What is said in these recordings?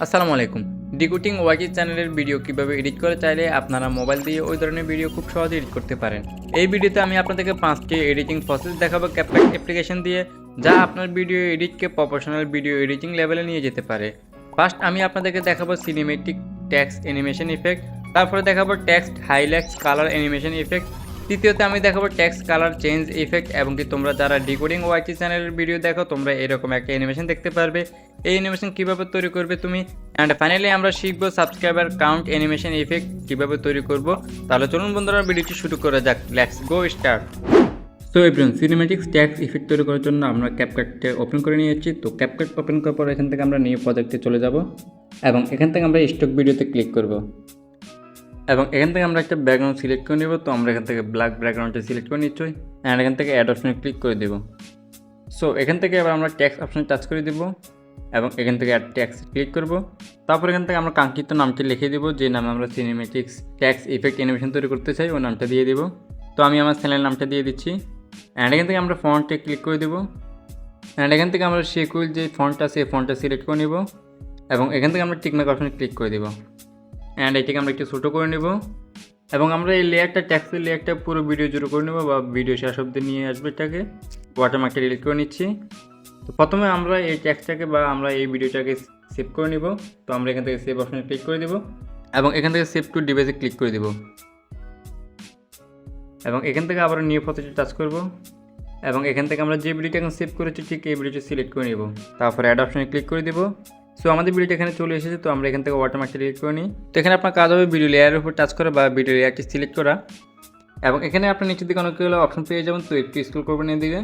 আসসালামু আলাইকুম। ডিকোডিং ওয়াইটি চ্যানেলের ভিডিও কিভাবে এডিট করে চাইলে আপনারা মোবাইল দিয়ে ওই ধরনের ভিডিও খুব সহজে এডিট করতে পারেন। এই ভিডিওতে আমি আপনাদেরকে 5টি এডিটিং প্রসেস দেখাবো ক্যাপকাট অ্যাপ্লিকেশন দিয়ে, যা আপনার ভিডিও এডিটকে প্রফেশনাল ভিডিও এডিটিং লেভেলে নিয়ে যেতে পারে। ফার্স্ট আমি আপনাদেরকে দেখাবো সিনেমেটিক টেক্সট অ্যানিমেশন ইফেক্ট, তারপরে দেখাবো text highlights colour animation effect, তৃতীয়তে আমি দেখাবো টেক্সট কালার চেঞ্জ ইফেক্ট। এবং কি তোমরা যারা ডিকোডিং ওয়াইটি চ্যানেলের ভিডিও দেখো তোমরা এরকম একটা অ্যানিমেশন দেখতে পারবে। এই অ্যানিমেশন কীভাবে তৈরি করবে তুমি। অ্যান্ড ফাইনালি আমরা শিখবো সাবস্ক্রাইবার কাউন্ট অ্যানিমেশন ইফেক্ট কীভাবে তৈরি করব। তাহলে চলুন বন্ধুরা ভিডিওটি শুরু করা যাক। Let's go start. So everyone, cinematics text effect তৈরি করার জন্য আমরা ক্যাপকাটটা ওপেন করে নিয়েছি। তো ক্যাপকাট ওপেন করার পর এখান থেকে আমরা নিউ প্রজেক্টে চলে যাব এবং এখান থেকে আমরা স্টক ভিডিওতে ক্লিক করব এবং এখান থেকে আমরা একটা ব্যাকগ্রাউন্ড সিলেক্ট করে নেব। তো আমরা এখান থেকে ব্ল্যাক ব্যাকগ্রাউন্ডটা সিলেক্ট করে নিচ্ছি অ্যান্ড এখান থেকে অ্যাড অপশনে ক্লিক করে দেব। সো এখান থেকে এবার আমরা টেক্সট অপশনে টাচ করে দেব এবং এখান থেকে অ্যাড টেক্সট ক্লিক করব। তারপর এখান থেকে আমরা কাঙ্ক্ষিত নামটি লিখে দেব, যে নামে আমরা সিনেমেটিক্স টেক্সট ইফেক্ট অ্যানিমেশন তৈরি করতে চাই ওই নামটা দিয়ে দেব। তো আমি আমার চ্যানেলের নামটা দিয়ে দিচ্ছি অ্যান্ড এখান থেকে আমরা ফন্টে ক্লিক করে দেব অ্যান্ড এখান থেকে আমরা শেকুল যে ফন্টটা আছে এই ফন্টটা সিলেক্ট করে নেব এবং এখান থেকে আমরা টিকমার্ক অপশনে ক্লিক করে দেব অ্যান্ড এটিকে আমরা একটু ছোটো করে নেব এবং আমরা এই লেয়ারটা টেক্সটের লেয়ারটা পুরো ভিডিও জুড়ে করে নেব বা ভিডিও শেষ অবধি নিয়ে আসবে। এটাকে ওয়াটারমার্কটা ডিলিট করে নিচ্ছি। তো প্রথমে আমরা এই টেক্সটটাকে বা আমরা এই ভিডিওটাকে সেভ করে নেব। তো আমরা এখান থেকে সেভ অপশনে ক্লিক করে দেব এবং এখান থেকে সেভ টু ডিভাইসে ক্লিক করে দেব এবং এখান থেকে আবার নিউ প্রজেক্টে টাচ করব এবং এখান থেকে আমরা যে ভিডিওটা এখন সেভ করেছি ঠিক এই ভিডিওটা সিলেক্ট করে নেব। তারপরে অ্যাড অপশনে ক্লিক করে দেব। সো আমাদের ভিডিওটা এখানে চলে এসেছে। তো আমরা এখান থেকে ওয়াটারমার্কটা ডিলিট করে নিই। তো এখানে আপনার কাজ হবে ভিডিও লেয়ারের উপর টাচ করা বা ভিডিও লেয়ারটি সিলেক্ট করা এবং এখানে আপনার নিচের দিকে অনেকগুলো অপশন পেয়ে যাবেন। তো একটু স্ক্রল করবেন এদিকে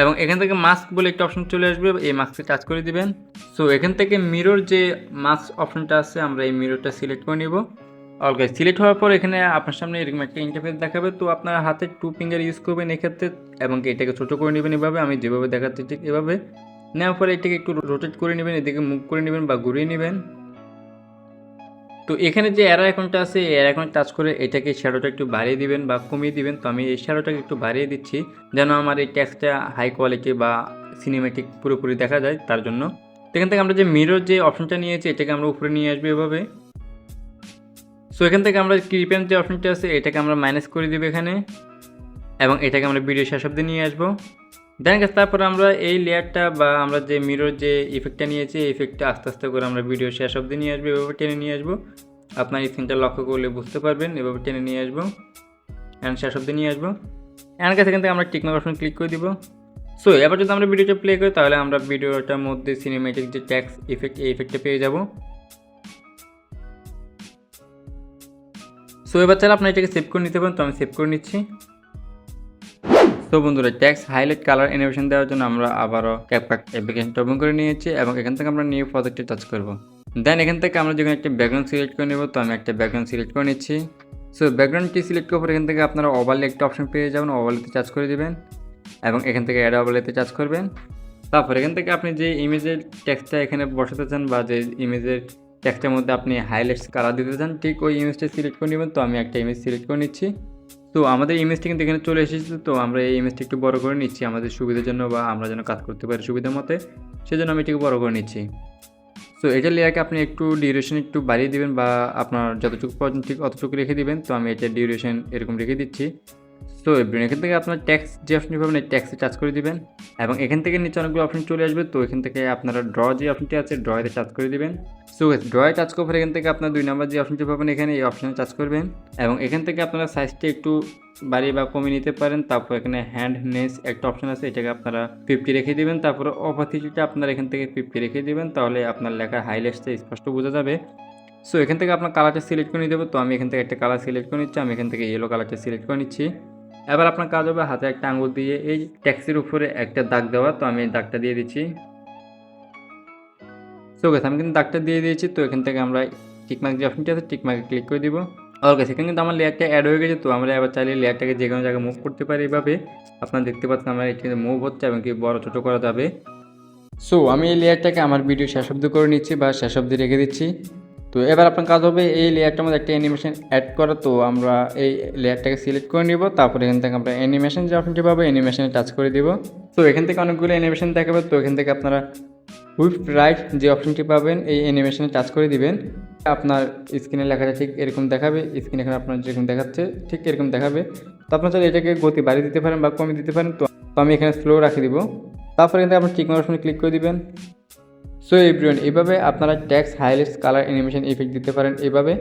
এবং এখান থেকে মাস্ক বলে একটা অপশন চলে আসবে, এই মাস্কে টাচ করে দিবেন। সো এখান থেকে মিরর যে মাস্ক অপশনটা আছে আমরা এই মিররটা সিলেক্ট করে নিব। অলকে সিলেক্ট হওয়ার পর এখানে আপনার সামনে এরকম একটা ইন্টারফেস দেখাবে। তো আপনার হাতে 2 ফিঙ্গার ইউজ করবেন এক্ষেত্রে এবং এটাকে ছোটো করে নেবেন এভাবে, আমি যেভাবে দেখাচ্ছি ঠিক এভাবে নেওয়ার পরে এটাকে একটু রোটেট করে নেবেন, এদিকে মুভ করে নেবেন বা ঘুরিয়ে নেবেন। তো এখানে যে অ্যারো আইকনটা আছে এই অ্যারো আইকনে টাচ করে এটাকে শ্যাডোটা একটু বাড়িয়ে দিবেন বা কমিয়ে দিবেন। তো আমি এই শ্যাডোটাকে একটু বাড়িয়ে দিচ্ছি যেন আমার এই টেক্সটটা হাই কোয়ালিটি বা সিনেমেটিক পুরোপুরি দেখা যায় তার জন্য। তো এখান থেকে আমরা যে মিরর যে অপশনটা নিয়েছি এটাকে আমরা উপরে নিয়ে আসবো এভাবে। সো এখান থেকে আমরা কিপেন যে অপশনটা আছে এটাকে আমরা মাইনাস করে দিব এখানে এবং এটাকে আমরা ভিডিও শেষ অবধি নিয়ে আসবো। দেন তারপর আমরা এই লেয়ারটা বা আমরা যে মিরর যে ইফেক্টটা নিয়েছি এই ইফেক্টটা আস্তে আস্তে করে আমরা ভিডিও শেষ অবধি নিয়ে আসবো, এভাবে টেনে নিয়ে আসবো। আপনার স্ক্রিনটা লক্ষ্য করলে বুঝতে পারবেন, এভাবে টেনে নিয়ে আসবো অ্যান্ড শেষ অবধি নিয়ে আসবো অ্যান্ড সেখান থেকে আমরা টিকমার্ক অপশন ক্লিক করে দিব। সো এবার যদি আমরা ভিডিওটা প্লে করি তাহলে আমরা ভিডিওটার মধ্যে সিনেমেটিক যে টেক্সট ইফেক্ট এই ইফেক্টটা পেয়ে যাব। সো এবার চাইলে আপনি এটাকে সেভ করে নিতে পারেন। তো আমি সেভ করে নিচ্ছি। তো বন্ধুরা, টেক্সট হাইলাইট কালার অ্যানিমেশন দেওয়ার জন্য আমরা আবারও ক্যাপকাট অ্যাপ্লিকেশনটা ওপেন করে নিয়েছি এবং এখান থেকে আমরা নিউ প্রজেক্টে টাচ করব। দেন এখান থেকে আমরা যখন একটা ব্যাকগ্রাউন্ড সিলেক্ট করে নেব। তো আমি একটা ব্যাকগ্রাউন্ড সিলেক্ট করে নিচ্ছি। সো ব্যাকগ্রাউন্ডটি সিলেক্ট করার পর এখান থেকে আপনারা ওভারলে একটা অপশন পেয়ে যাবেন, ওভারলেতে টাচ করে দেবেন এবং এখান থেকে অ্যাড ওভারলেতে টাচ করবেন। তারপর এখান থেকে আপনি যে ইমেজের টেক্সটটা এখানে বসাতে চান বা যে ইমেজের টেক্সটের মধ্যে আপনি হাইলাইটস কালার দিতে চান ঠিক ওই ইমেজটা সিলেক্ট করে নেবেন। তো আমি একটা ইমেজ সিলেক্ট করে নিচ্ছি। তো আমাদের ইমেজটি কিন্তু এখানে চলে এসেছে। তো আমরা এই ইমেজটি একটু বড় করে নিচ্ছি আমাদের সুবিধার জন্য বা আমরা যেন কাজ করতে পারি সুবিধার মতে, সেজন্য আমি এটিকে বড় করে নিচ্ছি। সো এটা লেয়ারকে আপনি একটু ডিউরেশন একটু বাড়িয়ে দিবেন বা আপনার যতটুকু পর্যন্ত ঠিক অতটুকু রেখে দিবেন। তো আমি এটা ডিউরেশন এরকম রেখে দিচ্ছি। তো এখান থেকে আপনার ট্যাক্স যে অপশনটি পাবেন এই ট্যাক্সে টাচ করে দিবেন এবং এখান থেকে নিচে অনেকগুলো অপশন চলে আসবে। তো এখান থেকে আপনারা ড্র যে অপশনটি আছে ড্রতে টাচ করে দিবেন। সো ড্রয়ে টাচ করার পরে এখান থেকে আপনার 2 নাম্বার যে অপশনটি পাবেন এখানে এই অপশনে টাচ করবেন এবং এখান থেকে আপনারা সাইজটা একটু বাড়িয়ে বা কমিয়ে নিতে পারেন। তারপর এখানে হ্যান্ডনেস একটা অপশন আছে, এটাকে আপনারা 50 রেখে দেবেন। তারপর অপাসিটিটা আপনারা এখান থেকে 50 রেখে দেবেন, তাহলে আপনার লেখার হাইলাইটসটা স্পষ্ট বোঝা যাবে। সো এখান থেকে আপনার কালারটা সিলেক্ট করে নিতে হবে। তো আমি এখান থেকে একটা কালার সিলেক্ট করে নিচ্ছি, আমি এখান থেকে ইয়েলো কালারটা সিলেক্ট করে নিচ্ছি। এবার আপনার কাজ হবে হাতে একটা আঙুল দিয়ে এই টেক্সটের উপরে একটা দাগ দেওয়া। তো আমি এই দাগটা দিয়ে দিচ্ছি। সো গেছে আমি কিন্তু দাগটা দিয়ে দিয়েছি। তো এখান থেকে আমরা টিকমার্ক যে অপশনটি আছে টিকমার্কে ক্লিক করে দিব। ওকে, সেখানে কিন্তু আমার লেয়ারটা অ্যাড হয়ে গেছে। তো আমরা এবার চাইলে লেয়ারটাকে যে কোনো জায়গায় মুভ করতে পারি এভাবে। আপনারা দেখতে পাচ্ছেন আমার এখানে মুভ হচ্ছে এবং কি বড় ছোটো করা যাবে। সো আমি এই লেয়ারটাকে আমার ভিডিও শেষ অবধি করে নিচ্ছি বা শেষ অবধি রেখে দিচ্ছি। তো এবার আপনার কাজ হবে এই লেয়ারটার মধ্যে একটা অ্যানিমেশন অ্যাড করা। তো আমরা এই লেয়ারটাকে সিলেক্ট করে নিব। তারপরে এখান থেকে আমরা অ্যানিমেশন যে অপশনটি পাবো অ্যানিমেশনে টাচ করে দিব। তো এখান থেকে অনেকগুলো অ্যানিমেশন দেখাবে। তো এখান থেকে আপনারা উইথ রাইট যে অপশনটি পাবেন এই অ্যানিমেশনে টাচ করে দিবেন, আপনার স্ক্রিনে লেখাটা ঠিক এরকম দেখাবে। স্ক্রিনে এখন আপনার যেরকম দেখাচ্ছে ঠিক এরকম দেখাবে। তো আপনার চাইলে এটাকে গতি বাড়িয়ে দিতে পারেন বা কমিয়ে দিতে পারেন। তো আমি এখানে স্লো রাখে দিব। তারপরে কিন্তু আপনার টিক অপশনে ক্লিক করে দিবেন। সো এভরিওয়ান, এইভাবে আপনারা text highlights colour animation effect দিতে পারেন এইভাবে।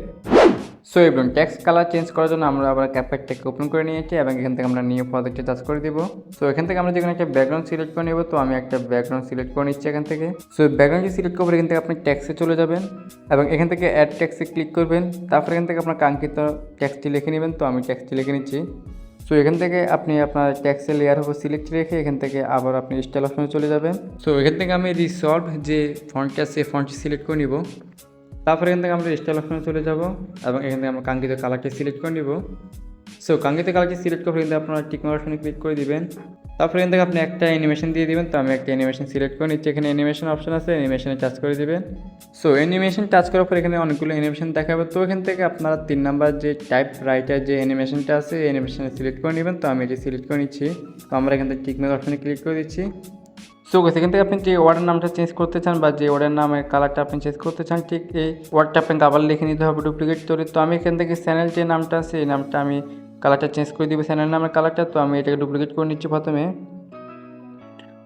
So everyone, text colour change করার জন্য আমরা আবার ক্যাপকাটটাকে ওপেন করে নিয়েছি এবং এখান থেকে আমরা নিউ প্রজেক্টে টাচ করে দিব। সো এখান থেকে আমরা যেখানে একটা ব্যাকগ্রাউন্ড সিলেক্ট করে নেব। তো আমি একটা ব্যাকগ্রাউন্ড সিলেক্ট করে নিচ্ছি এখান থেকে। সো ব্যাকগ্রাউন্ডটি সিলেক্ট করে এখান থেকে আপনি টেক্সটে চলে যাবেন এবং এখান থেকে অ্যাড টেক্সটে ক্লিক করবেন। তারপর এখান থেকে আপনার কাঙ্ক্ষিত টেক্সটটি লিখে নেবেন। তো আমি টেক্সটটি লিখে নিচ্ছি। সো এখান থেকে আপনি আপনার টেক্সটের লেয়ার হবে সিলেক্ট রেখে এখান থেকে আবার আপনি স্টাইল অপশনে চলে যাবেন। সো এখান থেকে আমি রিসলভ যে ফন্টটা আছে ফন্টটি সিলেক্ট করে নিব। তারপরে এখান থেকে আমরা স্টাইল অপশনে চলে যাব এবং এখান থেকে আমরা কাঙ্ক্ষিত কালারটি সিলেক্ট করে নিব। সো কাঙ্ক্ষিত কালারটি সিলেক্ট করে কিন্তু আপনারা টিক অপশনে ক্লিক করে দিবেন। তারপরে এখান থেকে আপনি একটা অ্যানিমেশন দিয়ে দিবেন। তো আমি একটা অ্যানিমেশন সিলেক্ট করে নিচ্ছি। এখানে অ্যানিমেশন অপশন আছে, অ্যানিমেশনে টাচ করে দিবেন। সো অ্যানিমেশন টাচ করার পর এখানে অনেকগুলো অ্যানিমেশন দেখাবে। তো এখান থেকে আপনারা 3 নাম্বার যে টাইপ রাইটার যে অ্যানিমেশনটা আছে এই অ্যানিমেশনে সিলেক্ট করে নেবেন। তো আমি এটি সিলেক্ট করে নিচ্ছি। তো আমরা এখান থেকে টিক অপশনে ক্লিক করে দিচ্ছি। সো এখান থেকে আপনি যে ওয়ার্ডের নামটা চেঞ্জ করতে চান বা যে ওয়ার্ডের নামের কালারটা আপনি চেঞ্জ করতে চান ঠিক এই ওয়ার্ডটা আপনাকে আবার লিখে নিতে হবে ডুপ্লিকেট করে। তো আমি এখান থেকে চ্যানেল যে নামটা আছে এই নামটা আমি কালারটা চেঞ্জ করে দিব, চ্যানেল নামের কালারটা। তো আমি এটাকে ডুপ্লিকেট করে নিচ্ছি। প্রথমে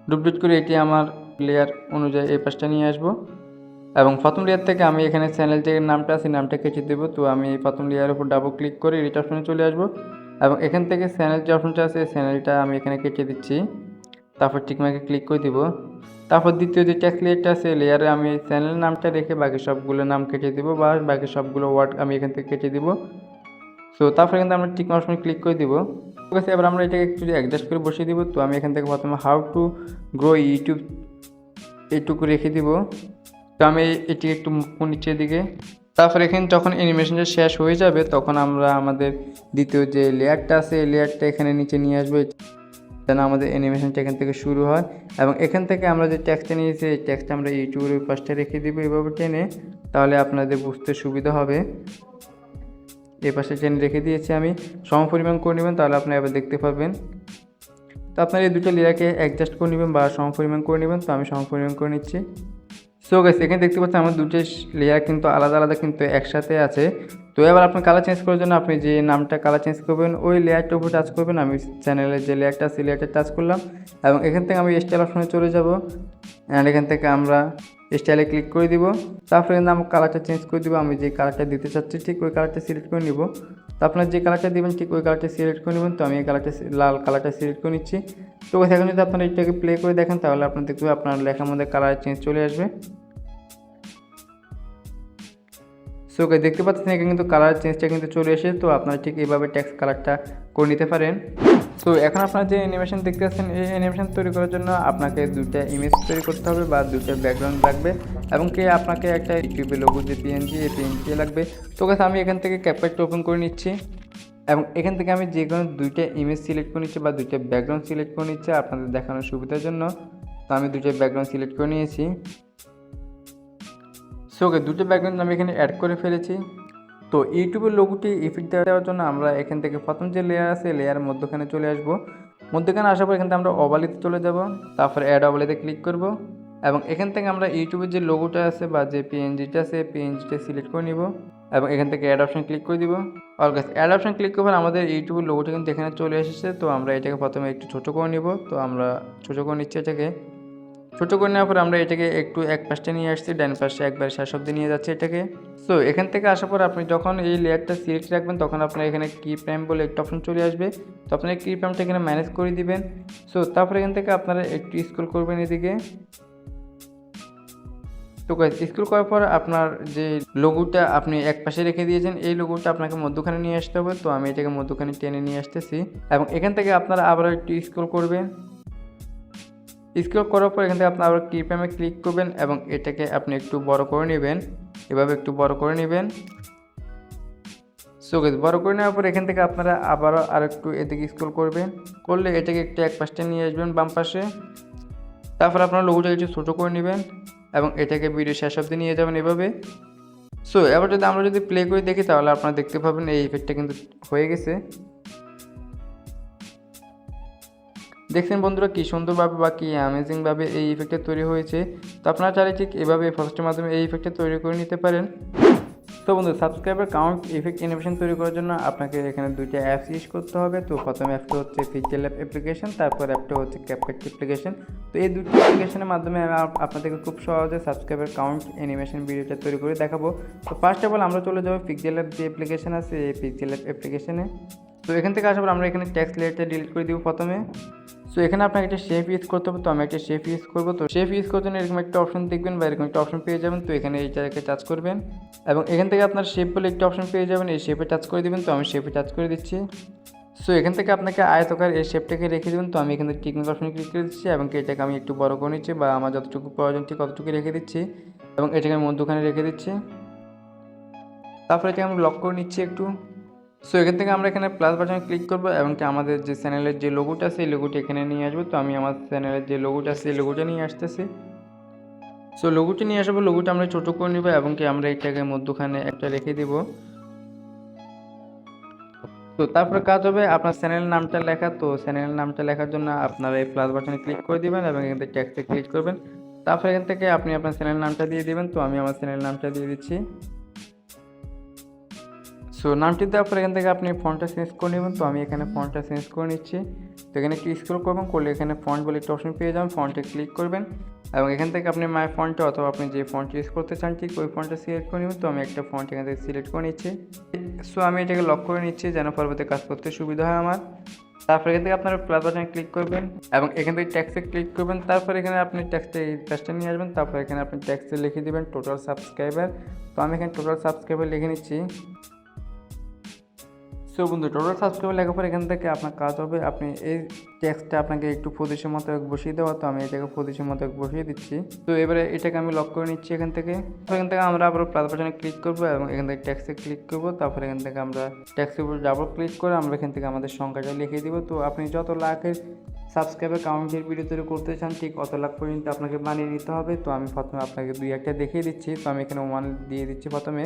ডুপ্লিকেট করে এটি আমার লেয়ার অনুযায়ী এই পাশটা নিয়ে আসবো এবং প্রথম লেয়ার থেকে আমি এখানে চ্যানেল যে নামটা আছে নামটা কেটে দেবো। তো আমি প্রথম লেয়ারের উপর ডাবল ক্লিক করে এডিট অপশনে চলে আসবো এবং এখান থেকে চ্যানেল যে অপশনটা আছে চ্যানেলটা আমি এখানে কেটে দিচ্ছি। তারপর টিকমার্কে ক্লিক করে দিব। তারপর দ্বিতীয় যে টেক্সট লেয়ারটা আছে লেয়ারে আমি চ্যানেল নামটা রেখে বাকি সবগুলো নাম কেটে দিব বা বাকি সবগুলো ওয়ার্ড আমি এখান থেকে কেটে দিব। সো তারপরে কিন্তু আমরা টিক অপশনে ক্লিক করে দিব। ঠিক আছে, এবার আমরা এটাকে একটু অ্যাডজাস্ট করে বসিয়ে দিব। তো আমি এখান থেকে প্রথমে হাউ টু গ্রো ইউটিউব এইটুকু রেখে দিব। তো আমি এটি একটু নিচের দিকে। তারপরে এখানে যখন অ্যানিমেশনটা শেষ হয়ে যাবে তখন আমরা আমাদের দ্বিতীয় যে লেয়ারটা আছে এই লেয়ারটা এখানে নিচে নিয়ে আসবো যেন আমাদের অ্যানিমেশনটা এখান থেকে শুরু হয় এবং এখান থেকে আমরা যে টেক্সটটা নিয়েছি এই টেক্সটটা আমরা ইউটিউবের ওই পাশটা রেখে দিব এভাবে টেনে, তাহলে আপনাদের বুঝতে সুবিধা হবে। এই পাশে টেনে রেখে দিয়েছি আমি, সমপরিমাণ করে নেবেন তাহলে আপনারা এবার দেখতে পাবেন। তো আপনারা এই দুটো লেয়ারকে অ্যাডজাস্ট করে নেবেন বা সমপরিমাণ করে নেবেন। তো আমি সমপরিমাণ করে নিচ্ছি। সো গাইস, এখানে দেখতে পাচ্ছেন আমার দুটো লেয়ার কিন্তু আলাদা আলাদা কিন্তু একসাথে আছে। তো এবার আপনি কালার চেঞ্জ করার জন্য আপনি যে নামটা কালার চেঞ্জ করবেন ওই লেয়ারটার উপর টাচ করবেন। আমি চ্যানেলের যে লেয়ারটা আছে লেয়ারটা টাচ করলাম এবং এখান থেকে আমি স্টাইল অপশনে চলে যাব অ্যান্ড এখান থেকে আমরা স্টাইলে ক্লিক করে দিব। তারপরে কিন্তু আমি কালারটা চেঞ্জ করে দিব। আমি যে কালারটা দিতে চাচ্ছি ঠিক ওই কালারটা সিলেক্ট করে নিব। তো আপনার যে কালারটা দেবেন ঠিক ওই কালারটা সিলেক্ট করে নেবেন। তো আমি এই কালারটা লাল কালারটা সিলেক্ট করে নিচ্ছি। তো এখন যদি আপনারা এটাকে প্লে করে দেখেন তাহলে আপনার দেখতে আপনার লেখার মধ্যে কালার চেঞ্জ চলে আসবে। সো দেখতে পাচ্ছেন এখানে কিন্তু কালার চেঞ্জটা কিন্তু চলে এসে। তো আপনারা ঠিক এইভাবে টেক্সট কালারটা করে নিতে পারেন। সো এখন আপনারা যে অ্যানিমেশন দেখতে পাচ্ছেন এই অ্যানিমেশন তৈরি করার জন্য আপনাকে দুইটা ইমেজ তৈরি করতে হবে বা দুইটা ব্যাকগ্রাউন্ড লাগবে এবং আপনাকে একটা ইউটিউবের লোগো যে পিএনজি এই পিএনজি লাগবে। তো গাইস, আমি এখান থেকে ক্যাপকাটটা ওপেন করে নিচ্ছি এবং এখান থেকে আমি যে কোনো দুইটা ইমেজ সিলেক্ট করে নিচ্ছি বা দুইটা ব্যাকগ্রাউন্ড সিলেক্ট করে নিচ্ছি আপনাদের দেখানোর সুবিধার জন্য। তো আমি দুইটা ব্যাকগ্রাউন্ড সিলেক্ট করে নিয়েছি। সো দুটো ব্যাকগ্রাউন্ড আমি এখানে অ্যাড করে ফেলেছি। তো ইউটিউবের লোগোটি ইফেক্ট দেওয়ার জন্য আমরা এখান থেকে প্রথম যে লেয়ার আছে লেয়ারের মধ্যখানে চলে আসব। মধ্যখানে আসার পর এখান থেকে আমরা ওভারলেতে চলে যাব। তারপর অ্যাড ওভারলেতে ক্লিক করব এবং এখান থেকে আমরা ইউটিউবের যে লোগোটা আছে বা যে পিএনজিটা আছে পিএনজিটা সিলেক্ট করে নিব এবং এখান থেকে অ্যাড অপশন ক্লিক করে দিব। আর অ্যাড অপশন ক্লিক করবেন আমাদের ইউটিউবের লোগোটা কিন্তু এখানে চলে এসেছে। তো আমরা এটাকে প্রথমে একটু ছোটো করে নিব। তো আমরা ছোটো করে নিচ্ছি এটাকে। ছোটো করে নেওয়ার পর আমরা এটাকে একটু এক পাশটা নিয়ে আসছি, ডান পাশে একবার শেষ অবধি নিয়ে যাচ্ছে এটাকে। সো এখান থেকে আসার পর আপনি যখন এই লেয়ারটা সিলেক্ট রাখবেন তখন আপনার এখানে Keyframe বলে একটা অপশন চলে আসবে। তো আপনার Keyframeটা এখানে ম্যানেজ করে দিবেন। সো তারপরে এখান থেকে আপনারা একটু স্ক্রল করবেন এদিকে। তো স্ক্রল করার পর আপনার যে লোগোটা আপনি এক পাশে রেখে দিয়েছেন এই লোগোটা আপনাকে মধ্যখানে নিয়ে আসতে হবে। তো আমি এটাকে মধ্যখানে টেনে নিয়ে আসতেছি এবং এখান থেকে আপনারা আবার একটু স্ক্রল করবেন। স্ক্রল করার পর এখান থেকে আপনি আবার Keyframe ক্লিক করবেন এবং এটাকে আপনি একটু বড় করে নেবেন, এভাবে একটু বড় করে নেবেন। সো গাইস, বড় করে নেওয়ার পর এখান থেকে আপনারা আবারও আরেকটু এদিকে স্ক্রল করবেন, করলে এটাকে একটু এক পাশে নিয়ে আসবেন বাম পাশে। তারপর আপনারা লোগোটা একটু ছোটো করে নেবেন এবং এটাকে ভিডিও শেষ অবধি নিয়ে যাবেন এভাবে। সো এবার আমরা যদি প্লে করে দেখি তাহলে আপনারা দেখতে পাবেন এই ইফেক্টটা কিন্তু হয়ে গেছে। দেখছেন বন্ধুরা কি সুন্দরভাবে বা কি অ্যামেজিংভাবে এই ইফেক্টটা তৈরি হয়েছে। তো আপনারা চাইলে ঠিক এভাবে ফসলের মাধ্যমে এই ইফেক্টটা তৈরি করে নিতে পারেন। তো বন্ধু সাবস্ক্রাইবার কাউন্ট ইফেক্ট অ্যানিমেশন তৈরি করার জন্য আপনাকে এখানে দুইটা অ্যাপস ইউজ করতে হবে। তো প্রথম অ্যাপটা হচ্ছে পিক্সেল অ্যাপ অ্যাপ্লিকেশন, তারপর অ্যাপটা হচ্ছে ক্যাপকাট অ্যাপ্লিকেশন। তো এই দুটো অ্যাপ্লিকেশনের মাধ্যমে আমি আপনাদেরকে খুব সহজে সাবস্ক্রাইবার কাউন্ট অ্যানিমেশন ভিডিওটা তৈরি করে দেখাবো। তো ফার্স্ট অফ অল আমরা চলে যাবো পিক্সেল অ্যাপ যে অ্যাপ্লিকেশন আছে এই পিক্সেল অ্যাপ অ্যাপ্লিকেশনে। তো এখান থেকে আসার পর আমরা এখানে টেক্সট লেয়ারটা ডিলিট করে দিব প্রথমে। সো এখানে আপনাকে একটা শেপ ইউজ করতে হবে। তো আমি একটা শেপ ইউজ করবো। তো শেপ ইউজ করার জন্য এরকম একটা অপশন দেখবেন বা এরকম একটা অপশন পেয়ে যাবেন। তো এখানে এই জায়গায় টাচ করবেন এবং এখান থেকে আপনার শেপ বলে একটা অপশন পেয়ে যাবেন, এই শেপে টাচ করে দেবেন। তো আমি শেপে টাচ করে দিচ্ছি। সো এখান থেকে আপনাকে আয়তকার এই শেপটাকে রেখে দেবেন। তো আমি এখানে টেকনিক অপশনে ক্লিক করে দিচ্ছি এবং এটাকে আমি একটু বড় করে নিচ্ছি বা আমার যতটুকু প্রয়োজন ঠিক ততটুকু রেখে দিচ্ছি এবং এটাকে আমি মধ্যখানে রেখে দিচ্ছি। তারপরে এটাকে আমি লক করে নিচ্ছি একটু। সো এখান থেকে আমরা এখানে প্লাস বাটনে ক্লিক করবো এবং আমাদের যে চ্যানেলের যে লোগোটা আছে এই লোগোটা এখানে নিয়ে আসবো। তো আমি আমার চ্যানেলের যে লোগোটা আছে এই লোগোটা নিয়ে আসতেছি। সো লোগোটা নিয়ে আসবো, লোগোটা আমরা ছোটো করে নিব এবং আমরা এটাকে মধ্যখানে একটা রেখে দিব। তো তারপরে কাজ হবে আপনার চ্যানেলের নামটা লেখা। তো চ্যানেলের নামটা লেখার জন্য আপনারা এই প্লাস বাটনে ক্লিক করে দিবেন এবং এখান থেকে টেক্সটে ক্লিক করবেন। তারপরে এখান থেকে আপনি আপনার চ্যানেলের নামটা দিয়ে দিবেন। তো আমি আমার চ্যানেলের নামটা দিয়ে দিচ্ছি। সো নামটি দেওয়ার পর এখান থেকে আপনি ফন্টটা চেঞ্জ করে নেবেন। তো আমি এখানে ফন্টটা চেঞ্জ করে নিচ্ছি। তো এখানে একটু স্ক্রল করবেন, করলে এখানে ফন্ট বলে একটা অপশন পেয়ে যাবেন, ফন্টে ক্লিক করবেন এবং এখান থেকে আপনি মাই ফন্টটা অথবা আপনি যে ফন্ট ইউজ করতে চান ঠিক ওই ফন্টটা সিলেক্ট করে নেবেন। তো আমি একটা ফন্ট এখান থেকে সিলেক্ট করে নিচ্ছি। সো আমি এটাকে লক করে নিচ্ছি যেন পরবর্তী কাজ করতে সুবিধা হয় আমার। তারপর এখান থেকে আপনারা প্লাস বাটনে ক্লিক করবেন এবং এখান থেকে ট্যাক্সে ক্লিক করবেন। তারপর এখানে আপনি ট্যাক্সটা এই ট্যাক্সটা নিয়ে আসবেন। তারপর এখানে আপনি ট্যাক্সে লিখে দেবেন টোটাল সাবস্ক্রাইবার। তো আমি এখানে টোটাল সাবস্ক্রাইবার লিখে নিচ্ছি। সো বন্ধু টোটাল সাবস্ক্রাইবার লেখার পর এখান থেকে আপনার কাজ হবে আপনি এই টেক্সটটা আপনাকে একটু পজিশন মতো বসিয়ে দেওয়া। তো আমি এটাকে পজিশন মতো বসিয়ে দিচ্ছি। তো এবারে এটাকে আমি লক করে নিচ্ছি এখান থেকে। তো এখান থেকে আমরা আবার প্লাস বাটনে ক্লিক করবো এবং এখান থেকে ট্যাক্সে ক্লিক করবো। তারপরে এখান থেকে আমরা ট্যাক্সের উপর ডাবল ক্লিক করে আমরা এখান থেকে আমাদের সংখ্যাটা লিখে দিব। তো আপনি যত লাখের সাবস্ক্রাইবার কাউন্টের ভিডিও তৈরি করতে চান ঠিক অত লাখ পর্যন্ত আপনাকে বানিয়ে নিতে হবে। তো আমি প্রথমে আপনাকে দুই একটা দেখিয়ে দিচ্ছি। তো আমি এখানে 1 দিয়ে দিচ্ছি প্রথমে।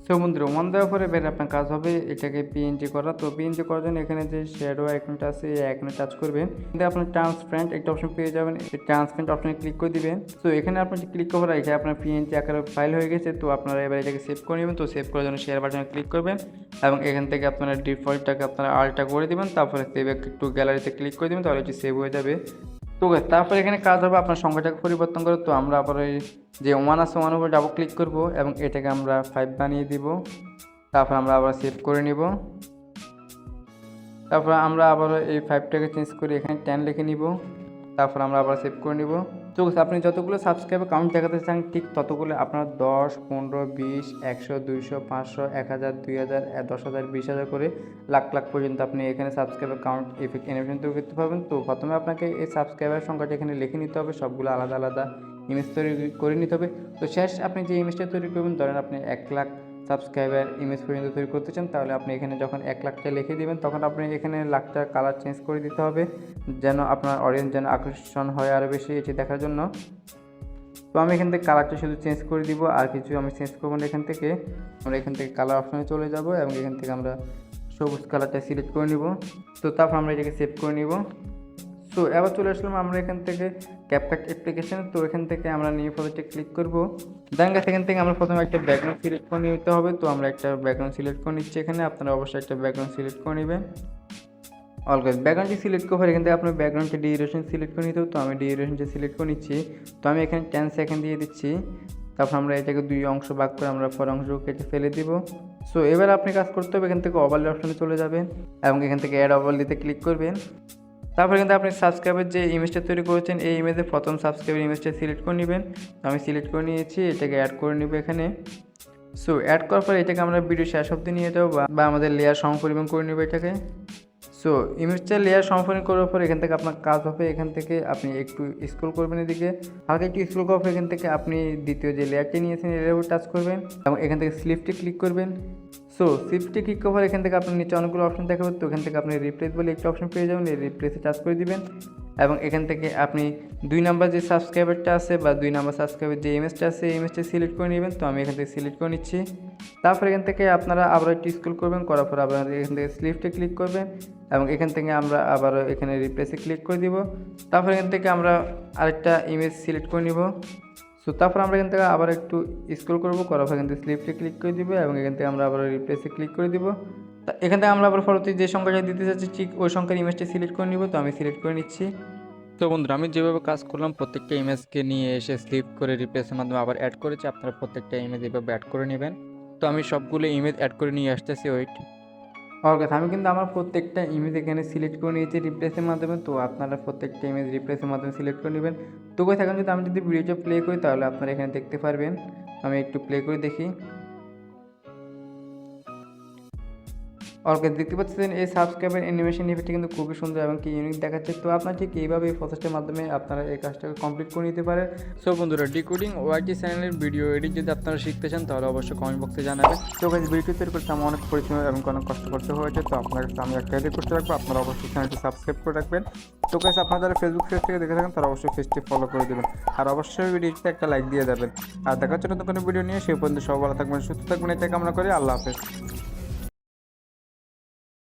সো বন্ধুরা 1 দেওয়ার পরে এবার আপনার কাজ হবে এটাকে পিএনজি করা। তো পিএনজি করার জন্য এখানে যে শ্যাডো আইকনটা আছে এই আইকনে টাচ করবেন। কিন্তু আপনার ট্রান্সপারেন্ট একটা অপশন পেয়ে যাবেন, এই ট্রান্সপারেন্ট অপশনে ক্লিক করে দিবেন। তো এখানে আপনি ক্লিক করার এখানে আপনার পিএনজি আকারে ফাইল হয়ে গেছে। তো আপনারা এবার এটাকে সেভ করে নেবেন। তো সেভ করার জন্য শেয়ার বাটনে ক্লিক করবেন এবং এখান থেকে আপনারা ডিফল্টটাকে আপনারা আলটা করে দিবেন। তারপরে সেভ একটু গ্যালারিতে ক্লিক করে দিবেন, তাহলে এটি সেভ হয়ে যাবে। তো তারপরে এখানে কাজ হবে আপনার সংখ্যাটাকে পরিবর্তন করে। তো আমরা আবার এই যে 1 আছে 1 উপর ডাবল ক্লিক করব এবং এটাকে আমরা 5 বানিয়ে দিব। তারপর আমরা আবার সেভ করে নিব। তারপর আমরা আবার এই 5টাকে চেঞ্জ করে এখানে 10 লিখে নিব। তারপর আমরা আবার সেভ করে নিব। তো আপনি যতগুলো সাবস্ক্রাইবার কাউন্ট দেখাতে চান ঠিক ততগুলো আপনার 10, 15, 20, 100, 200, 500, 1000, 2000, 10,000, 20,000 করে লাখ লাখ পর্যন্ত আপনি এখানে সাবস্ক্রাইবার কাউন্ট ইফেক্ট অ্যানিমেশন তৈরি করতে পারবেন। তো প্রথমে আপনাকে এই সাবস্ক্রাইবার সংখ্যাটা এখানে লিখে নিতে হবে, সবগুলো আলাদা আলাদা ইমেজ তৈরি করে নিতে হবে। তো শেষ আপনি যে ইমেজটা তৈরি করবেন, ধরেন আপনি 1 লাখ সাবস্ক্রাইবার ইমেজ পর্যন্ত তৈরি করতে চান, তাহলে আপনি এখানে যখন 1 লাখটা লিখে দিবেন তখন আপনি এখানে লাখটার কালার চেঞ্জ করে দিতে হবে যেন আপনার অডিয়েন্স যেন আকর্ষণ হয় আরও বেশি এটি দেখার জন্য। তো আমি এখান থেকে কালারটা শুধু চেঞ্জ করে দিব, আর কিছু আমি চেঞ্জ করবো না। এখান থেকে আমরা এখান থেকে কালার অপশনে চলে যাব এবং এখান থেকে আমরা সবুজ কালারটা সিলেক্ট করে নিব। তো তারপর আমরা এটাকে সেভ করে নিব। সো এবার চলে আসলাম আমরা এখান থেকে ক্যাপকাট অ্যাপ্লিকেশন। তো এখান থেকে আমরা নিউ প্রজেক্টে ক্লিক করব। দেন এখান থেকে আমরা প্রথমে একটা ব্যাকগ্রাউন্ড সিলেক্ট করে নিতে হবে। তো আমরা একটা ব্যাকগ্রাউন্ড সিলেক্ট করে নিচ্ছি এখানে, আপনারা অবশ্যই একটা ব্যাকগ্রাউন্ড সিলেক্ট করে নেবেন। অলওয়েজ ব্যাকগ্রাউন্ডটি সিলেক্ট করার এখান থেকে আপনার ব্যাকগ্রাউন্ডটা ডিউরেশন সিলেক্ট করে নিতে হবে। তো আমি ডিউরেশনটা সিলেক্ট করে নিচ্ছি। তো আমি এখানে 10 সেকেন্ড দিয়ে দিচ্ছি। তারপর আমরা এটাকে 2 অংশ ভাগ করে আমরা পর অংশ কেটে ফেলে দিব। সো এবার আপনি কাজ করতে হবে এখান থেকে ওভারলে অপশনে চলে যাবেন এবং এখান থেকে অ্যাড ওভারলেতে ক্লিক করবেন। তারপর কিন্তু আপনি সাবস্ক্রাইবার যে ইমেজটা তৈরি করেছেন এই ইমেজে প্রথম সাবস্ক্রাইবার ইমেজটা সিলেক্ট করে নেবেন। তো আমি সিলেক্ট করে নিয়েছি, এটাকে অ্যাড করে নেব এখানে। সো অ্যাড করার পর এটাকে আমরা ভিডিও শেষ অবধি নিয়ে যাবো বা আমাদের লেয়ার সমপরিমাণ করে নেব এটাকে। সো ইমেজটা লেয়ার সমপরিমাণ করার পর এখান থেকে আপনার কাজ হবে এখান থেকে আপনি একটু স্ক্রল করবেন এদিকে, হালকা একটু স্ক্রল করার পর এখান থেকে আপনি দ্বিতীয় যে লেয়ারটি নিয়েছেন এর উপর টাচ করবেন এবং এখান থেকে স্লিপটি ক্লিক করবেন। সো শিফটে ক্লিক করার এখান থেকে আপনার নিচে অনেকগুলো অপশন দেখাবে। তো এখান থেকে আপনি রিপ্লেস বলে একটা অপশন পেয়ে যাবেন, এই রিপ্লেসে টাচ করে দিবেন এবং এখান থেকে আপনি 2 নাম্বার যে সাবস্ক্রাইবারটা আছে বা 2 নাম্বার সাবস্ক্রাইবার যে ইমেজটা আছে এই ইমেজটা সিলেক্ট করে নেবেন। তো আমি এখান থেকে সিলেক্ট করে নিচ্ছি। তারপর এখান থেকে আপনারা আবার একটু স্ক্রল করবেন, করার পর আপনারা এখান থেকে স্লিপটে ক্লিক করবেন এবং এখান থেকে আমরা আবারও এখানে রিপ্লেসে ক্লিক করে দিব। তারপর এখান থেকে আমরা আরেকটা ইমেজ সিলেক্ট করে নিব। সো তারপর আমরা এখান থেকে আবার একটু স্ক্রল করব, করার পর এখান থেকে স্লিপটে ক্লিক করে দিব এবং এখান থেকে আমরা আবার রিপ্লেসে ক্লিক করে দিব। এখান থেকে আমরা আবার পরবর্তী যে সংখ্যাটা দিতে চাচ্ছি ঠিক ওই সংখ্যার ইমেজটা সিলেক্ট করে নিব। তো আমি সিলেক্ট করে নিচ্ছি। তো বন্ধুরা আমি যেভাবে কাজ করলাম প্রত্যেকটা ইমেজকে নিয়ে এসে স্লিপ করে রিপ্লেসের মাধ্যমে আবার অ্যাড করেছি, আপনারা প্রত্যেকটা ইমেজ এভাবে অ্যাড করে নেবেন। তো আমি সবগুলো ইমেজ অ্যাড করে নিয়ে আসতেছি। ওয়েট ওকে, আমি কিন্তু আমার প্রত্যেকটা ইমেজ এখানে সিলেক্ট করে নিয়েছি রিপ্লেসের মাধ্যমে। তো আপনারা প্রত্যেকটা ইমেজ রিপ্লেসের মাধ্যমে সিলেক্ট করে নেবেন। তো কোথায় থাকেন, যদি আমি ভিডিওটা প্লে করি তাহলে আপনারা এখানে দেখতে পারবেন। আমি একটু প্লে করে দেখি। ওকে, দেখতে পাচ্ছেন এই সাবস্ক্রাইবার অ্যানিমেশন ইফেক্টটি কিন্তু খুবই সুন্দর এবং কি ইউনিক দেখাচ্ছে। তো আপনার ঠিক এইভাবে এই প্রসেসটার মাধ্যমে আপনারা এই কাজটাকে কমপ্লিট করে নিতে পারেন। সো বন্ধুরা, ডিকোডিং ওয়াইটি চ্যানেলের ভিডিও এডিট যদি আপনারা শিখতে চান তাহলে অবশ্যই কমেন্ট বক্সে জানাবেন। তো গাইস, ভিডিও তৈরি করতে আমার অনেক পরিশ্রম এবং অনেক কষ্ট করতে হয়েছে। তো আপনার কাছে আমি একটা রিকোয়েস্ট রাখবো, আপনারা অবশ্যই চ্যানেলটি সাবস্ক্রাইব করে রাখবেন। তো গাইস, আপনারা যারা ফেসবুক পেজ থেকে দেখে থাকেন তারা অবশ্যই পেজটি ফলো করে দেবেন আর অবশ্যই ভিডিওতে একটা লাইক দিয়ে যাবেন। আর দেখা হচ্ছে নতুন কোনো ভিডিও নিয়ে, সেই পর্যন্ত সব ভালো থাকবেন, সুস্থ থাকবেন, এটা কামনা করি। আল্লাহ হাফেজ।